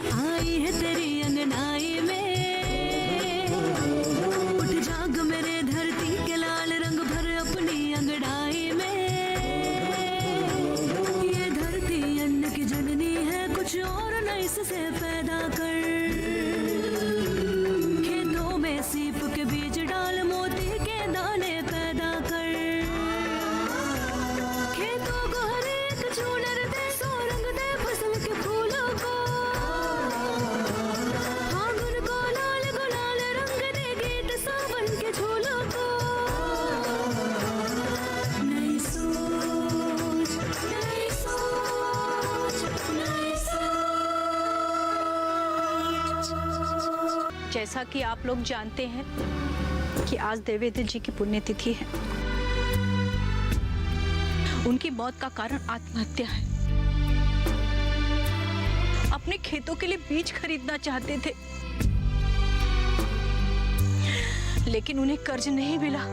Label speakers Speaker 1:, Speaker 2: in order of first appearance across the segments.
Speaker 1: आई है तेरी अंगनाई में, उठ जाग मेरे धरती के लाल रंग भर अपनी अंगड़ाई में। ये धरती अन्न की जननी है, कुछ और न इससे पैदा कर। खेतों में सीप के बीज डाल, मोती के दाने पैदा कर। खेतों को हर एक चूनर दे, सो रंग दे फसल के फूलों को। फागुन को लाल गुलाल रंग दे, गीत सावन के झूलों को। नई सोच, नई सोच, नई सोच।
Speaker 2: जैसा कि आप लोग जानते हैं कि आज देवेंद्र जी की पुण्यतिथि है। उनकी मौत का कारण आत्महत्या है। अपने खेतों के लिए बीज खरीदना चाहते थे, लेकिन उन्हें कर्ज नहीं मिला।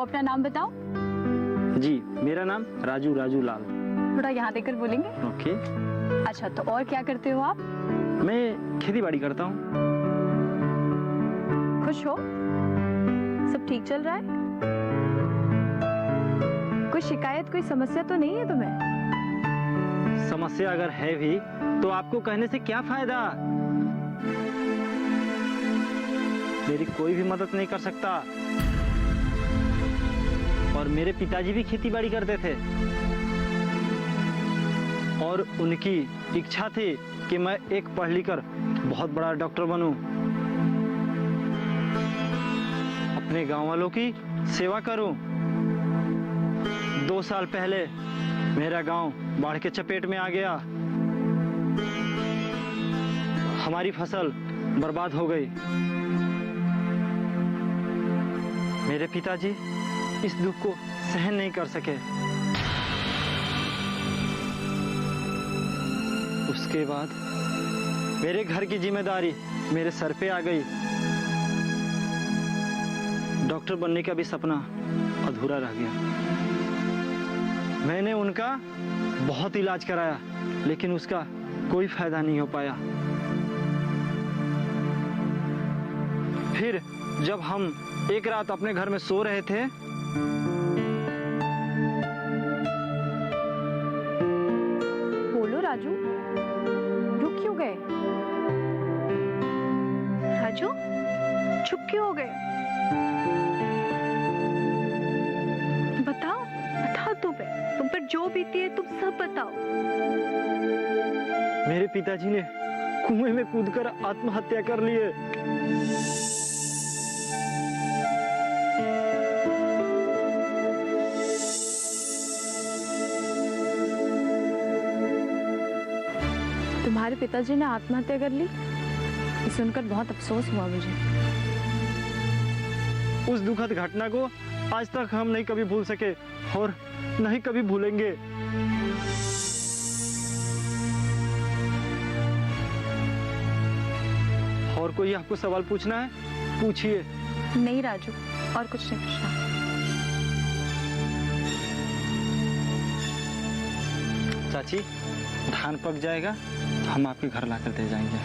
Speaker 2: अपना नाम बताओ।
Speaker 3: जी, मेरा नाम राजू लाल।
Speaker 2: थोड़ा यहाँ देकर बोलेंगे?
Speaker 3: ओके।
Speaker 2: अच्छा, तो और क्या करते हो आप?
Speaker 3: मैं खेती बाड़ी करता हूँ।
Speaker 2: खुश हो? सब ठीक चल रहा है? कोई शिकायत, कोई समस्या तो नहीं है तुम्हें?
Speaker 3: समस्या अगर है भी तो आपको कहने से क्या फायदा? मेरी कोई भी मदद नहीं कर सकता। और मेरे पिताजी भी खेती बाड़ी करते थे और उनकी इच्छा थी कि मैं एक पढ़ लिख कर बहुत बड़ा डॉक्टर बनूं, अपने गांव वालों की सेवा करूं। 2 साल पहले मेरा गांव बाढ़ के चपेट में आ गया। हमारी फसल बर्बाद हो गई। मेरे पिताजी इस दुख को सहन नहीं कर सके। उसके बाद मेरे घर की जिम्मेदारी मेरे सर पे आ गई। डॉक्टर बनने का भी सपना अधूरा रह गया। मैंने उनका बहुत इलाज कराया, लेकिन उसका कोई फायदा नहीं हो पाया। फिर जब हम एक रात अपने घर में सो रहे थे,
Speaker 2: बोलो राजू, रुक क्यों गए? राजू, चुप क्यों हो गए? बताओ, बताओ तुम पर जो बीती है तुम सब बताओ।
Speaker 3: मेरे पिताजी ने कुएं में कूदकर आत्महत्या कर ली है।
Speaker 2: तुम्हारे पिताजी ने आत्महत्या कर ली? ये सुनकर बहुत अफसोस हुआ मुझे।
Speaker 3: उस दुखद घटना को आज तक हम नहीं कभी भूल सके और नहीं कभी भूलेंगे। और कोई आपको सवाल पूछना है? पूछिए।
Speaker 2: नहीं राजू, और कुछ नहीं पूछना।
Speaker 3: चाची, धान पक जाएगा, हम आपके घर लाकर दे जाएंगे।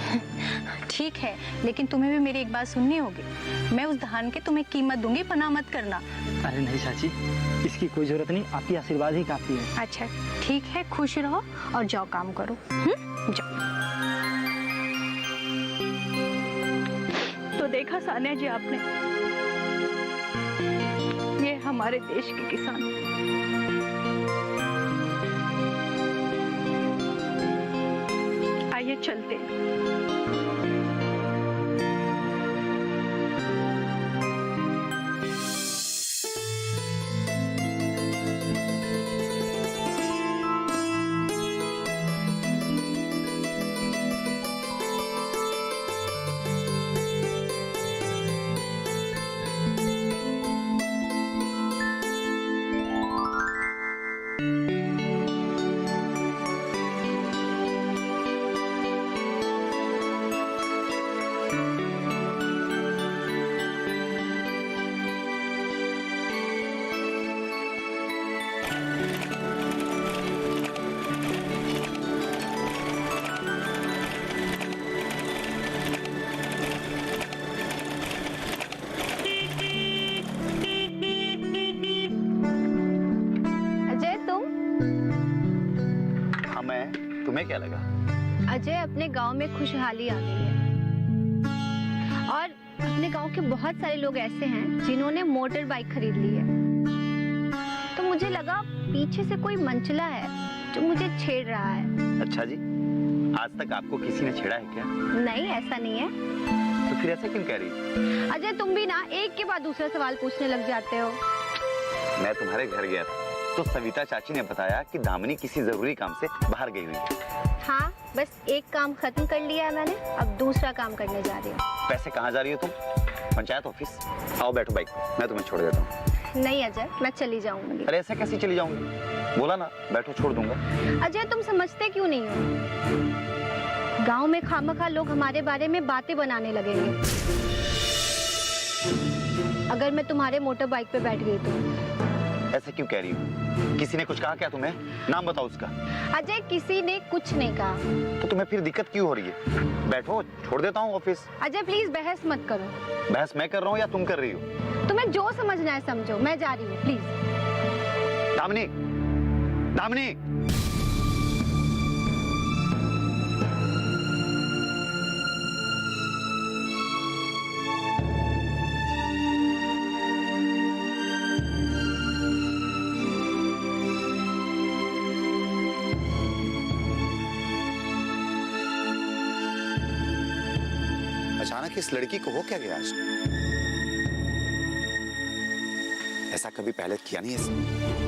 Speaker 2: ठीक है, लेकिन तुम्हें भी मेरी एक बात सुननी होगी। मैं उस धान की तुम्हें कीमत दूंगी, पना मत करना।
Speaker 3: अरे नहीं चाची, इसकी कोई जरूरत नहीं, आपकी आशीर्वाद ही काफी है।
Speaker 2: अच्छा ठीक है, खुश रहो और जाओ काम करो। जाओ। तो देखा सानिया जी आपने, ये हमारे देश के किसान। आइए चलते हैं।
Speaker 4: तुम्हें क्या लगा?
Speaker 2: अजय, अपने गांव में खुशहाली आ गई है और अपने गांव के बहुत सारे लोग ऐसे हैं जिन्होंने मोटर बाइक खरीद ली है। तो मुझे लगा पीछे से कोई मनचला है जो मुझे छेड़ रहा है।
Speaker 4: अच्छा जी, आज तक आपको किसी ने छेड़ा है क्या?
Speaker 2: नहीं, ऐसा नहीं है।
Speaker 4: तो फिर ऐसा क्यों कह रही है?
Speaker 2: अजय, तुम भी ना एक के बाद दूसरा सवाल पूछने लग जाते हो।
Speaker 4: मैं तुम्हारे घर गया था तो सविता चाची ने बताया कि दामिनी किसी जरूरी काम से बाहर गई हुई है।
Speaker 2: हाँ, बस एक काम खत्म कर लिया है मैंने, अब दूसरा काम करने जा रही हूँ।
Speaker 4: पैसे कहाँ जा रही हो तुम? पंचायत ऑफिस? आओ बैठो बाइक, मैं तुम्हें छोड़ देता हूँ।
Speaker 2: नहीं अजय, मैं चली जाऊंगी।
Speaker 4: अरे ऐसे कैसे चली जाऊंगी? बोला ना, बैठो, छोड़ दूंगा।
Speaker 2: अजय, तुम समझते क्यों नहीं हो? गांव में खामखा लोग हमारे बारे में बातें बनाने लगेंगे अगर मैं तुम्हारे मोटर बाइक पे बैठ गई तो।
Speaker 4: ऐसे क्यों कह रही हो? किसी ने कुछ कहा क्या तुम्हें? नाम बताओ उसका।
Speaker 2: अजय, किसी ने कुछ नहीं कहा।
Speaker 4: तो तुम्हें फिर दिक्कत क्यों हो रही है? बैठो, छोड़ देता हूँ ऑफिस।
Speaker 2: अजय प्लीज बहस मत करो।
Speaker 4: बहस मैं कर रहा हूँ या तुम कर रही हो?
Speaker 2: तुम्हें जो समझना है समझो, मैं जा रही हूँ प्लीज।
Speaker 4: दामिनी, दामिनी!
Speaker 5: अचानक इस लड़की को हो क्या गया आज? ऐसा कभी पहले किया नहीं इसने।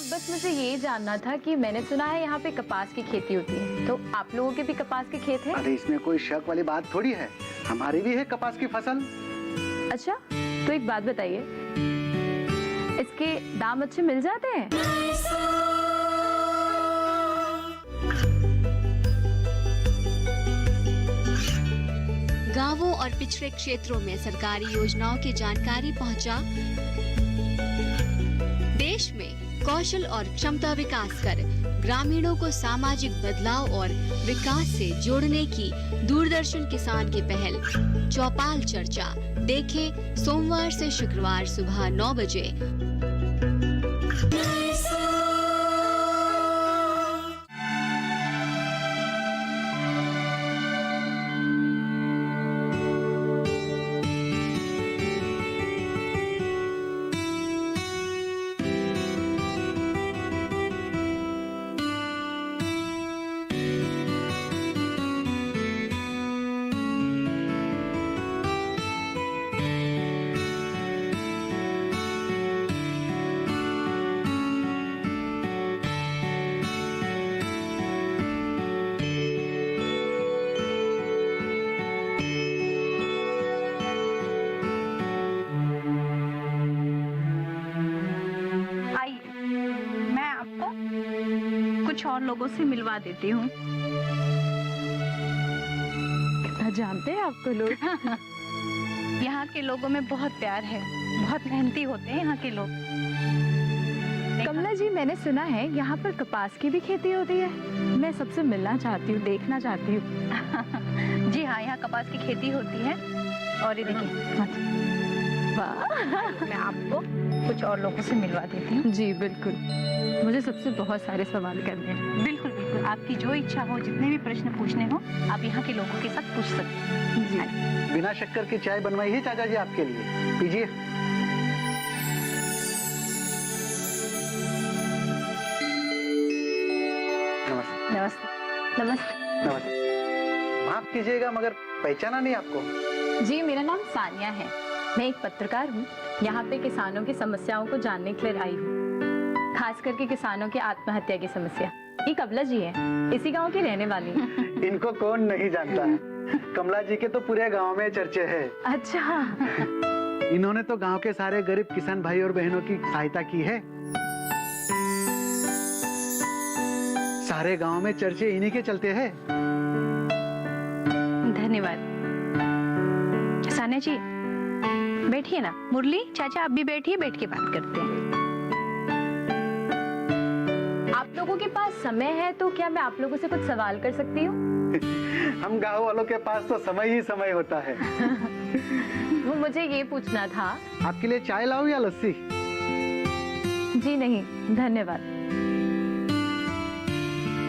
Speaker 6: बस मुझे ये जानना था कि मैंने सुना है यहाँ पे कपास की खेती होती है, तो आप लोगों के भी कपास के खेत हैं?
Speaker 7: अरे इसमें कोई शक वाली बात थोड़ी है, हमारी भी है कपास की फसल।
Speaker 6: अच्छा, तो एक बात बताइए, इसके दाम अच्छे मिल जाते हैं?
Speaker 8: गांवों और पिछड़े क्षेत्रों में सरकारी योजनाओं की जानकारी पहुंचा। देश में कौशल और क्षमता विकास कर ग्रामीणों को सामाजिक बदलाव और विकास से जोड़ने की दूरदर्शन किसान की पहल चौपाल चर्चा देखें सोमवार से शुक्रवार सुबह 9 बजे।
Speaker 2: कुछ और लोगों से मिलवा देती हूँ।
Speaker 6: कितना जानते हैं आपको लोग?
Speaker 2: यहाँ के लोगों में बहुत प्यार है, बहुत मेहनती होते हैं यहाँ के लोग।
Speaker 6: कमला जी, मैंने सुना है यहाँ पर कपास की भी खेती होती है। मैं सबसे मिलना चाहती हूँ, देखना चाहती हूँ।
Speaker 2: जी हाँ, यहाँ कपास की खेती होती है। और ये देखिए,
Speaker 6: वाह,
Speaker 2: मैं आपको कुछ और लोगों से मिलवा देती हूँ।
Speaker 6: जी बिल्कुल, मुझे सबसे बहुत सारे सवाल करने हैं।
Speaker 2: बिल्कुल बिल्कुल, आपकी जो इच्छा हो, जितने भी प्रश्न पूछने हो, आप यहाँ के लोगों के साथ पूछ सकते हैं।
Speaker 6: जी।
Speaker 7: बिना शक्कर की चाय बनवाई है चाचा जी आपके लिए, पीजिए। नमस्ते।
Speaker 2: नमस्ते। नमस्ते।
Speaker 7: नमस्ते। माफ कीजिएगा मगर पहचाना नहीं आपको।
Speaker 6: जी, मेरा नाम सानिया है, मैं एक पत्रकार हूँ। यहाँ पे किसानों की समस्याओं को जानने के लिए आई हूँ, खास करके किसानों की आत्महत्या की समस्या। ये कमला जी है, इसी गांव की रहने वाली।
Speaker 7: इनको कौन नहीं जानता है, कमला जी के तो पूरे गांव में चर्चे हैं।
Speaker 6: अच्छा।
Speaker 7: इन्होंने तो गांव के सारे गरीब किसान भाई और बहनों की सहायता की है। सारे गांव में चर्चे इन्हीं के चलते हैं।
Speaker 6: धन्यवाद। सान्या जी बैठिए ना। मुरली चाचा आप भी बैठिए, बैठ के बात करते हैं। आप लोगों के पास समय है तो क्या मैं आप लोगों से कुछ सवाल कर सकती हूँ?
Speaker 7: हम गांव वालों के पास तो समय ही समय होता है।
Speaker 6: वो मुझे ये पूछना था।
Speaker 7: आपके लिए चाय लाऊं या लस्सी?
Speaker 6: जी नहीं धन्यवाद,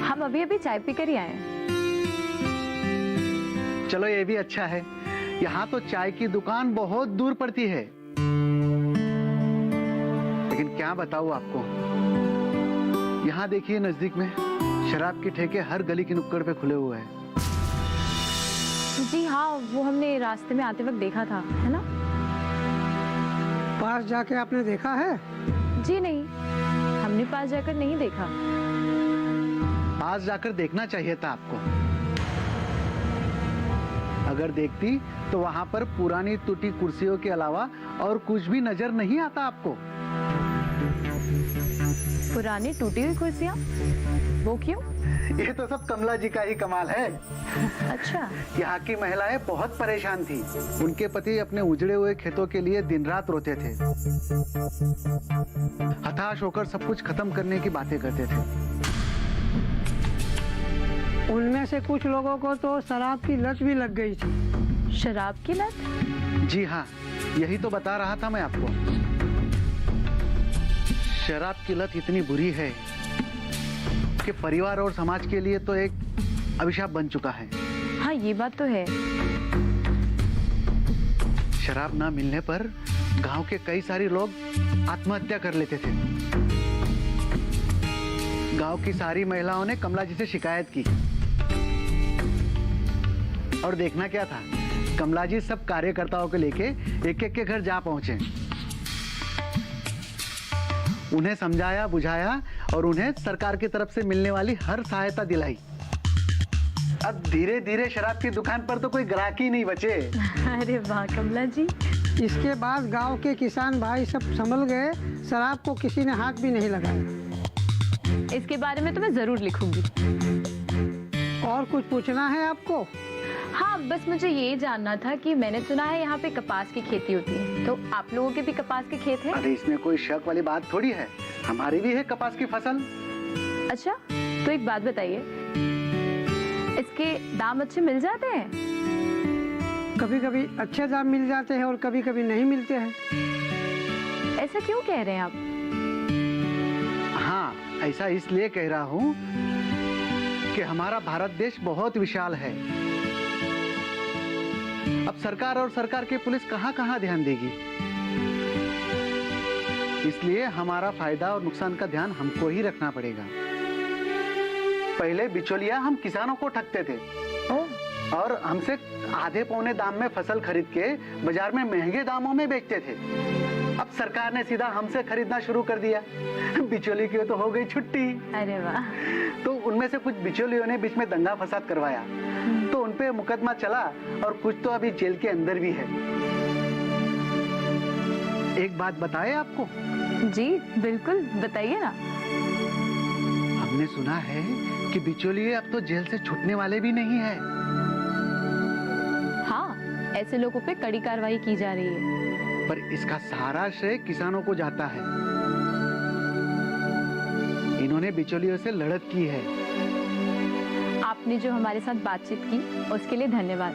Speaker 6: हम अभी अभी चाय पीकर ही आए हैं।
Speaker 7: चलो ये भी अच्छा है, यहाँ तो चाय की दुकान बहुत दूर पड़ती है। लेकिन क्या बताऊं आपको, यहाँ देखिए नजदीक में शराब के ठेके हर गली की नुक्कड़ पे खुले हुए हैं।
Speaker 6: जी हाँ, वो हमने रास्ते में आते वक्त देखा था, है ना?
Speaker 9: पास जाके आपने देखा है?
Speaker 6: जी नहीं, हमने पास जाकर नहीं देखा।
Speaker 7: पास जाकर देखना चाहिए था आपको। अगर देखती तो वहां पर पुरानी टूटी कुर्सियों के अलावा और कुछ भी नजर नहीं आता आपको।
Speaker 6: पुरानी टूटी हुई कुर्सियाँ? वो क्यों?
Speaker 7: ये तो सब कमला जी का ही कमाल है।
Speaker 6: अच्छा।
Speaker 7: यहाँ की महिलाएं बहुत परेशान थी। उनके पति अपने उजड़े हुए खेतों के लिए दिन रात रोते थे। हताश होकर सब कुछ खत्म करने की बातें करते थे।
Speaker 9: उनमें से कुछ लोगों को तो शराब की लत भी लग गई थी।
Speaker 6: शराब की लत?
Speaker 7: जी हाँ, यही तो बता रहा था मैं आपको। शराब की लत इतनी बुरी है कि परिवार और समाज के लिए तो एक अभिशाप बन चुका है।
Speaker 6: हाँ ये बात तो है।
Speaker 7: शराब ना मिलने पर गांव के कई सारे लोग आत्महत्या कर लेते थे। गांव की सारी महिलाओं ने कमला जी से शिकायत की और देखना क्या था, कमला जी सब कार्यकर्ताओं को लेके एक एक के घर जा पहुंचे। उन्हें समझाया बुझाया और उन्हें सरकार की तरफ से मिलने वाली हर सहायता दिलाई। अब धीरे धीरे शराब की दुकान पर तो कोई ग्राहक ही नहीं बचे।
Speaker 6: अरे वाह कमला जी।
Speaker 9: इसके बाद गांव के किसान भाई सब संभल गए, शराब को किसी ने हाथ भी नहीं लगाया।
Speaker 6: इसके बारे में तो मैं जरूर लिखूंगी।
Speaker 9: और कुछ पूछना है आपको?
Speaker 6: हाँ बस मुझे ये जानना था कि मैंने सुना है यहाँ पे कपास की खेती होती है, तो आप लोगों के भी कपास के खेत हैं?
Speaker 7: अरे इसमें कोई शक वाली बात थोड़ी है, हमारी भी है कपास की फसल।
Speaker 6: अच्छा तो एक बात बताइए, इसके दाम अच्छे मिल जाते हैं?
Speaker 9: कभी कभी अच्छे दाम मिल जाते हैं और कभी कभी नहीं मिलते हैं।
Speaker 6: ऐसा क्यों कह रहे हैं आप?
Speaker 7: हाँ ऐसा इसलिए कह रहा हूँ कि हमारा भारत देश बहुत विशाल है। अब सरकार और सरकार की पुलिस कहाँ ध्यान देगी, इसलिए हमारा फायदा और नुकसान का ध्यान हमको ही रखना पड़ेगा। पहले बिचौलिया हम किसानों को ठगते थे और हमसे आधे पौने दाम में फसल खरीद के बाजार में महंगे दामों में बेचते थे। अब सरकार ने सीधा हमसे खरीदना शुरू कर दिया। बिचौली की तो हो गई छुट्टी।
Speaker 6: अरे वाह।
Speaker 7: तो उनमें से कुछ बिचौलियों ने बीच में दंगा फसाद करवाया, तो उनपे मुकदमा चला और कुछ तो अभी जेल के अंदर भी है। एक बात बताए आपको?
Speaker 6: जी बिल्कुल बताइए ना।
Speaker 7: हमने सुना है कि बिचौलिए अब तो जेल से छूटने वाले भी नहीं है।
Speaker 6: हाँ ऐसे लोगों पे कड़ी कार्रवाई की जा रही है।
Speaker 7: पर इसका सारा श्रेय किसानों को जाता है। इन्होंने बिचौलियों से लड़त की है।
Speaker 6: आपने जो हमारे साथ बातचीत की उसके लिए धन्यवाद।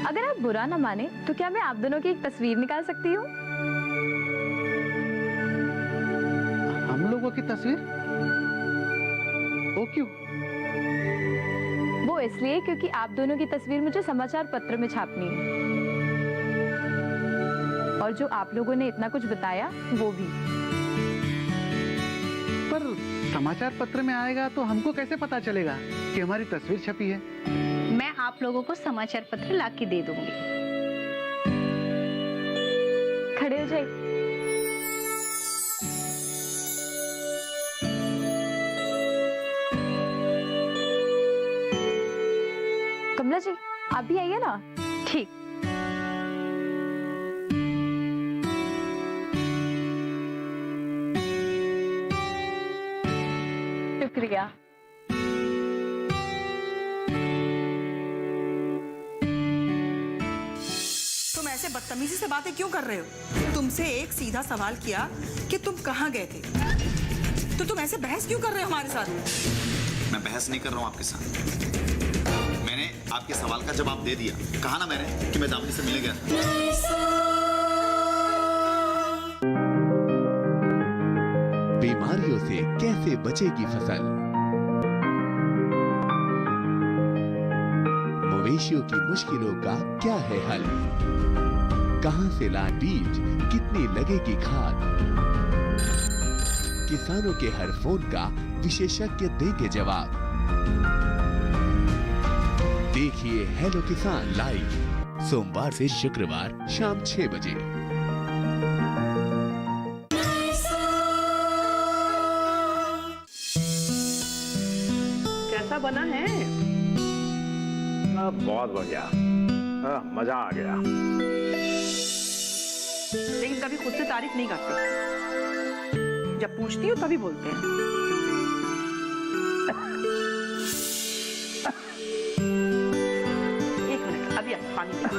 Speaker 6: अगर आप बुरा ना माने तो क्या मैं आप दोनों की एक तस्वीर निकाल सकती हूँ?
Speaker 7: हम लोगों की तस्वीर? वो क्यों?
Speaker 6: वो इसलिए क्योंकि आप दोनों की तस्वीर मुझे समाचार पत्र में छापनी है, और जो आप लोगों ने इतना कुछ बताया वो भी।
Speaker 7: पर समाचार पत्र में आएगा तो हमको कैसे पता चलेगा कि हमारी तस्वीर छपी है?
Speaker 2: मैं आप लोगों को समाचार पत्र ला के दे दूंगी।
Speaker 6: खड़े हो जाइए। आप भी आइए ना।
Speaker 2: ठीक।
Speaker 6: शुक्रिया।
Speaker 10: तुम ऐसे बदतमीजी से बातें क्यों कर रहे हो? तुमसे एक सीधा सवाल किया कि तुम कहाँ गए थे, तो तुम ऐसे बहस क्यों कर रहे हो हमारे साथ?
Speaker 5: मैं बहस नहीं कर रहा हूँ आपके साथ। मैंने आपके सवाल का जवाब दे दिया। कहा ना मैंने कि मैं दामिनी से मिलने गया था।
Speaker 11: बीमारियों से कैसे बचेगी फसल? मवेशियों की मुश्किलों का क्या है हल? कहां से लाए बीज, कितनी लगेगी खाद? किसानों के हर फोन का विशेषज्ञ देंगे जवाब। देखिए हेलो किसान लाइव सोमवार से शुक्रवार शाम 6 बजे।
Speaker 10: कैसा बना है?
Speaker 3: बहुत बढ़िया, मजा आ गया।
Speaker 10: लेकिन कभी खुद से तारीफ नहीं करते, जब पूछती हो तभी बोलते हैं। एक मिनट, अभी पानी पिला।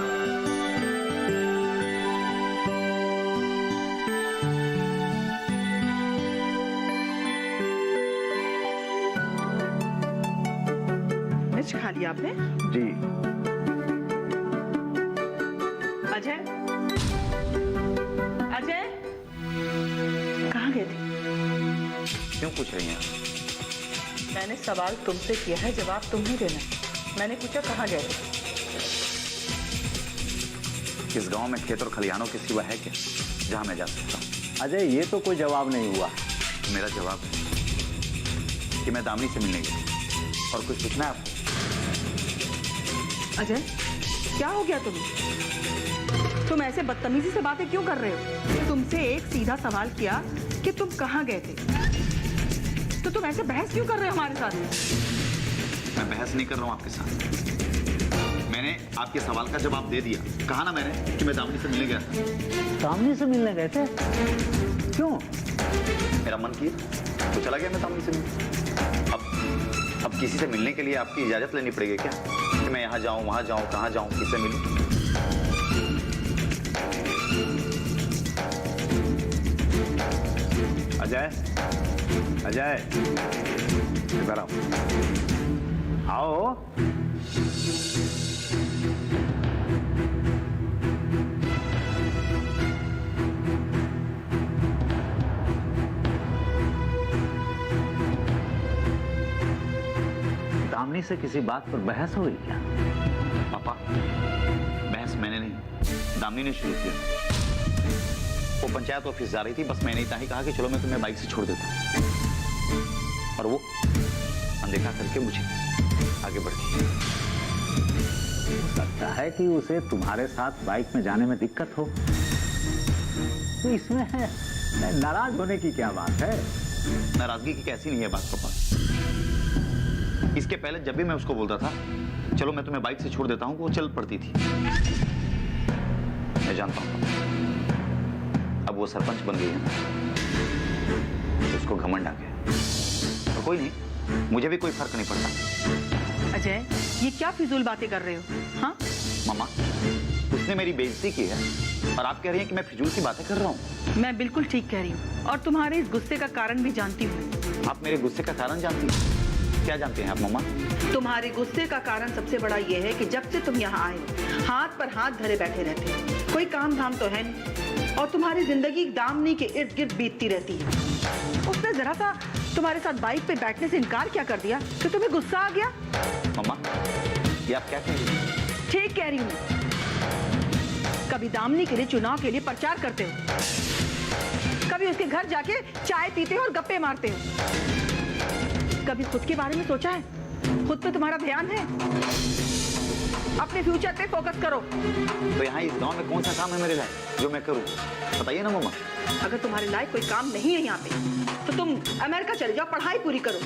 Speaker 10: मिर्च खा लिया आपने?
Speaker 3: जी।
Speaker 10: अजय, अजय कहाँ गए थे?
Speaker 4: क्यों पूछ रही हैं?
Speaker 10: मैंने सवाल तुमसे किया है, जवाब तुम्हें देना है। मैंने पूछा कहाँ गए थे?
Speaker 4: इस गांव में खेत और खलिहानों के सिवा है क्या जहां मैं जा सकता हूँ?
Speaker 3: अजय, ये तो कोई जवाब नहीं हुआ।
Speaker 4: मेरा जवाब है कि मैं दामिनी से मिलने गया। और कुछ पूछना है आपको?
Speaker 10: अजय, क्या हो गया तुम्हें? तुम ऐसे बदतमीजी से बातें क्यों कर रहे हो? तुमसे एक सीधा सवाल किया कि तुम कहाँ गए थे, तो तुम ऐसे बहस क्यों कर रहे हो हमारे साथ?
Speaker 5: मैं बहस नहीं कर रहा हूँ आपके साथ। मैंने आपके सवाल का जवाब दे दिया। कहा ना मैंने कि मैं दामिनी से मिलने गया था।
Speaker 3: दामिनी से मिलने गए थे? क्यों?
Speaker 4: मेरा मन किया तो चला गया मैं दामिनी से मिलने। अब किसी से मिलने के लिए आपकी इजाजत लेनी पड़ेगी क्या कि मैं यहाँ जाऊँ वहाँ जाऊँ कहाँ जाऊँ किससे मिलूँ?
Speaker 3: अजय, अजय, इधर आओ। आओ। दामिनी से किसी बात पर बहस हो गई क्या?
Speaker 4: पापा, बहस मैंने नहीं, दामिनी ने शुरू किया। वो पंचायत ऑफिस जा रही थी, बस मैंने इतना ही कहा कि चलो मैं तुम्हें बाइक से छोड़ देता हूँ, और वो अनदेखा करके मुझे आगे बढ़ गई।
Speaker 3: लगता है कि उसे तुम्हारे साथ बाइक में जाने में दिक्कत हो, तो इसमें नाराज होने की क्या बात है?
Speaker 4: नाराजगी की कैसी नहीं है बात पापा। इसके पहले जब भी मैं उसको बोलता था चलो मैं तुम्हें बाइक से छोड़ देता हूँ, वो चल पड़ती थी। मैं जानता हूँ अब वो सरपंच बन गई है ना, तो उसको घमंड आ गया। तो कोई नहीं, मुझे भी कोई फर्क नहीं पड़ता।
Speaker 10: अजय, ये क्या फिजूल बातें कर रहे हो? हाँ
Speaker 4: मामा, उसने मेरी बेइज्जती की है और आप कह रही हैं कि मैं फिजूल की बातें कर रहा हूँ।
Speaker 10: मैं बिल्कुल ठीक कह रही हूँ, और तुम्हारे इस गुस्से का कारण भी जानती हूँ।
Speaker 4: आप मेरे गुस्से का कारण जानती हैं? क्या जानते हैं आप मामा?
Speaker 10: तुम्हारे गुस्से का कारण सबसे बड़ा ये है कि जब से तुम यहाँ आए हो, हाथ पर हाथ धरे बैठे रहते हो। कोई काम धाम तो है नहीं, और तुम्हारी जिंदगी दामिनी के इर्द गिर्द बीतती रहती है। उसने जरा सा तुम्हारे साथ बाइक पे बैठने से इनकार क्या कर दिया कि तुम्हें गुस्सा आ गया?
Speaker 4: मामा, ये आप क्या कह रही हैं?
Speaker 10: ठीक कह रही हूँ। कभी दामिनी के लिए चुनाव के लिए प्रचार करते हो, कभी उसके घर जाके चाय पीते हो और गप्पे मारते हो। कभी खुद के बारे में सोचा है? खुद पे तुम्हारा ध्यान है? अपने फ्यूचर पे फोकस करो।
Speaker 4: तो यहाँ इस गांव में कौन सा काम है मेरे लायक जो मैं करूँ? बताइए ना मामा।
Speaker 10: अगर तुम्हारे लायक कोई काम नहीं है यहाँ पे, तो तुम अमेरिका चले जाओ, पढ़ाई पूरी करो।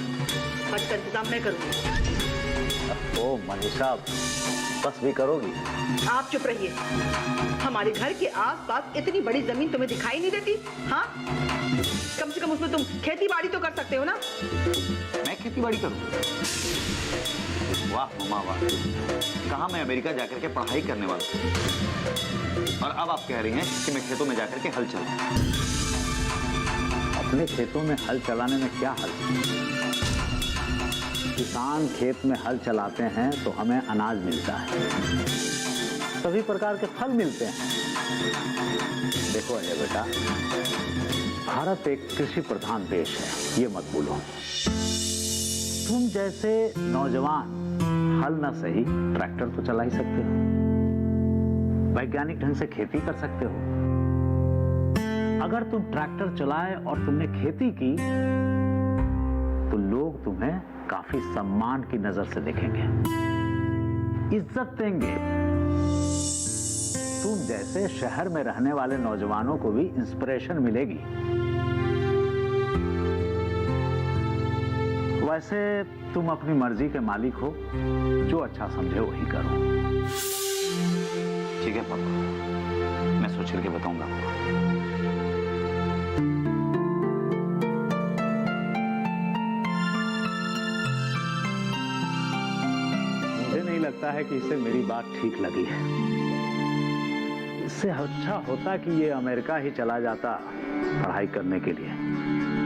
Speaker 10: हज का इंतजाम मैं करूँगी।
Speaker 3: ओ मनीषा, बस भी करोगी?
Speaker 10: आप चुप रहिए। हमारे घर के आसपास इतनी बड़ी जमीन तुम्हें दिखाई नहीं देती? हाँ, कम से कम उसमें तुम खेती बाड़ी तो कर सकते हो ना।
Speaker 4: मैं खेती बाड़ी करूं? वाह मम्मा वाह, कहा मैं अमेरिका जाकर के पढ़ाई करने वाला हूं, और अब आप कह रही हैं कि मैं खेतों में जाकर के हल चलाऊं।
Speaker 3: अपने खेतों में हल चलाने में क्या हल? किसान खेत में हल चलाते हैं तो हमें अनाज मिलता है, सभी प्रकार के फल मिलते हैं। देखो अजय बेटा, भारत एक कृषि प्रधान देश है, ये मत भूलो। तुम जैसे नौजवान हल ना सही ट्रैक्टर तो चला ही सकते हो, वैज्ञानिक ढंग से खेती कर सकते हो। अगर तुम ट्रैक्टर चलाए और तुमने खेती की तो लोग तुम्हें काफी सम्मान की नजर से देखेंगे, इज्जत देंगे। तुम जैसे शहर में रहने वाले नौजवानों को भी इंस्पिरेशन मिलेगी। वैसे तुम अपनी मर्जी के मालिक हो, जो अच्छा समझे वही करो।
Speaker 4: ठीक है पापा, मैं सोच करके बताऊंगा आपको।
Speaker 3: मुझे नहीं लगता है कि इसे मेरी बात ठीक लगी है। इससे अच्छा होता कि ये अमेरिका ही चला जाता पढ़ाई करने के लिए,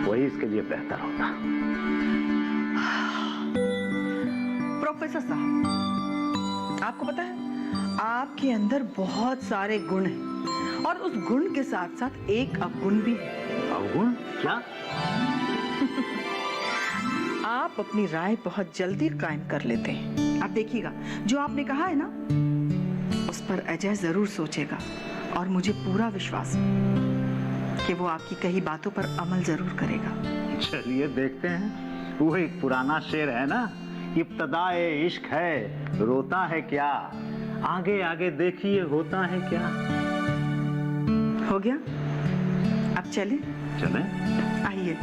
Speaker 3: वही इसके लिए बेहतर होता।
Speaker 10: प्रोफेसर साहब, आपको पता है आपके अंदर बहुत सारे गुण हैं, और उस गुण के साथ साथ एक अवगुण भी है।
Speaker 3: अवगुण? क्या?
Speaker 10: आप अपनी राय बहुत जल्दी कायम कर लेते हैं। आप देखिएगा, जो आपने कहा है ना, उस पर अजय जरूर सोचेगा, और मुझे पूरा विश्वास है कि वो आपकी कही बातों पर अमल जरूर करेगा।
Speaker 3: चलिए देखते हैं। वो एक पुराना शेर है ना, इब्तदाए इश्क है रोता है क्या, आगे आगे देखिए होता है क्या।
Speaker 10: हो गया, अब चले।
Speaker 3: चलें?
Speaker 10: आइए।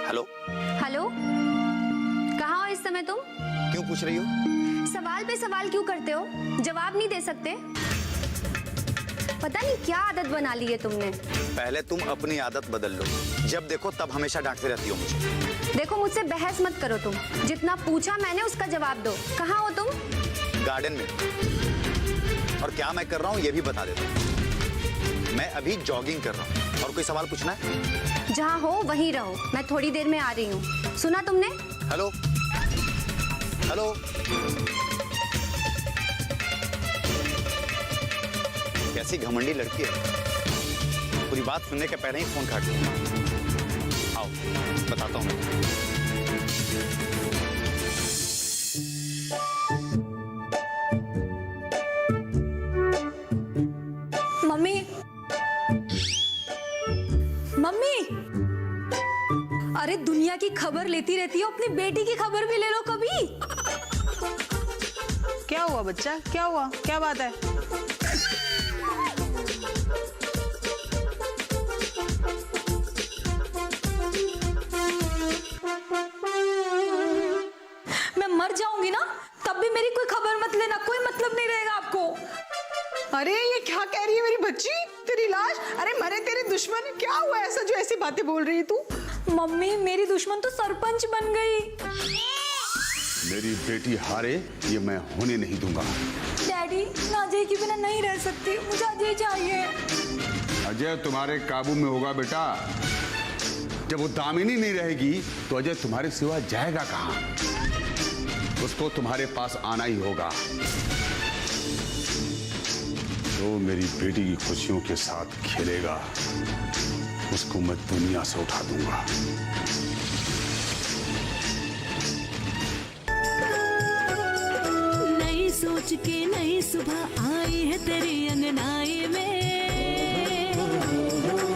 Speaker 5: हेलो।
Speaker 2: हेलो, कहाँ हो इस समय तुम?
Speaker 5: क्यों पूछ रही हो?
Speaker 2: सवाल पे सवाल क्यों करते हो? जवाब नहीं दे सकते? पता नहीं क्या आदत बना ली है तुमने।
Speaker 5: पहले तुम अपनी आदत बदल लो, जब देखो तब हमेशा डांटती रहती हो मुझे।
Speaker 2: देखो, मुझसे बहस मत करो तुम। जितना पूछा मैंने उसका जवाब दो। कहाँ हो तुम?
Speaker 5: गार्डन में। और क्या मैं कर रहा हूँ ये भी बता देता हूँ। मैं अभी जॉगिंग कर रहा हूँ। और कोई सवाल पूछना है?
Speaker 2: जहाँ हो वहीं रहो, मैं थोड़ी देर में आ रही हूँ। सुना तुमने?
Speaker 5: Hello hello. कैसी घमंडी लड़की है, पूरी बात सुनने के पहले ही फोन काट दिया। आओ बताता हूँ मैं।
Speaker 1: मम्मी, मम्मी, अरे दुनिया की खबर लेती रहती हो, अपनी बेटी की खबर भी ले लो कभी।
Speaker 10: क्या हुआ बच्चा, क्या हुआ, क्या बात है?
Speaker 1: मैं मर जाऊंगी ना, तब भी मेरी कोई खबर मत लेना, कोई मतलब नहीं रहेगा आपको।
Speaker 10: अरे ये क्या कह रही है मेरी बच्ची? तेरी लाश? अरे मरे तेरे दुश्मन? क्या हुआ ऐसा जो ऐसी बातें बोल रही है तू?
Speaker 1: मम्मी, मेरी दुश्मन तो सरपंच बन गई।
Speaker 11: मेरी बेटी हारे ये मैं होने नहीं दूंगा।
Speaker 1: डैडी, मैं अजय के बिना नहीं रह सकती, मुझे अजय चाहिए।
Speaker 11: अजय तुम्हारे काबू में होगा बेटा। जब वो दामिनी नहीं रहेगी तो अजय तुम्हारे सिवा जाएगा कहाँ? उसको तुम्हारे पास आना ही होगा। जो मेरी बेटी की खुशियों के साथ खेलेगा उसको मैं दुनिया से उठा दूंगा।
Speaker 1: नई सोच के नई सुबह आई है तेरी अंगनाई में,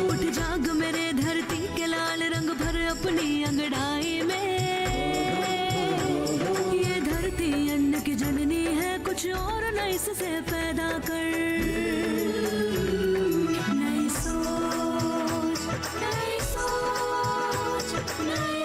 Speaker 1: उठ जाग मेरे धरती के लाल रंग भर अपनी अंगड़ाई में।
Speaker 12: कुछ और नई से पैदा कर, नई सोच, नई सोच, नई